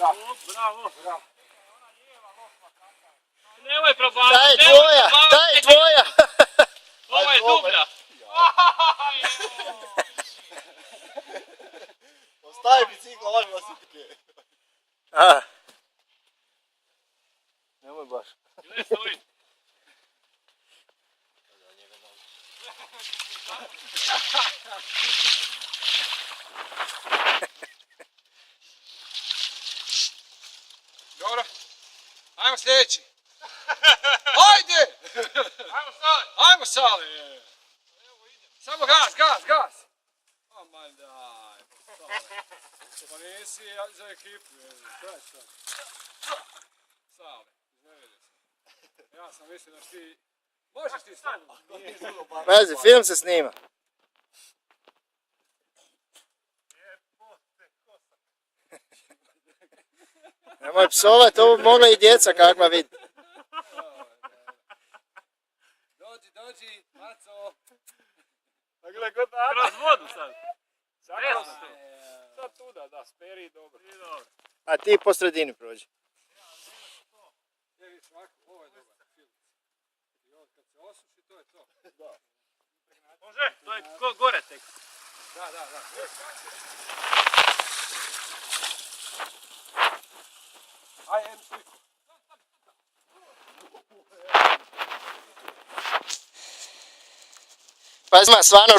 Bravo. Nemoj probavati. Ta je tvoja, ta je tvoja. Ovo je dublja. Ostavi bicikla, ovdje vas utike. Nemoj baš. Ne stoji. Dobro. Ajmo sljedeći. Ajde! Ajmo Sale! Samo gas! Ama daj, pa nisi za ekipu, Sale, iznevjerio sam. Ja sam mislio da ti... Možeš ti staviti. Pazi, film se snima. Nemoj psovat, ovo mogla i djeca kakva vidi. Dođi, Maco. Kroz vodu sad. Sad tuda, da, speri i dobro. A ti po sredini prođi. Ovo je dobar film. I ovo kad se osuši, to je to. Može? To je gore tek. Da. Ajde, jednu sliku. Pazi, ima stvarno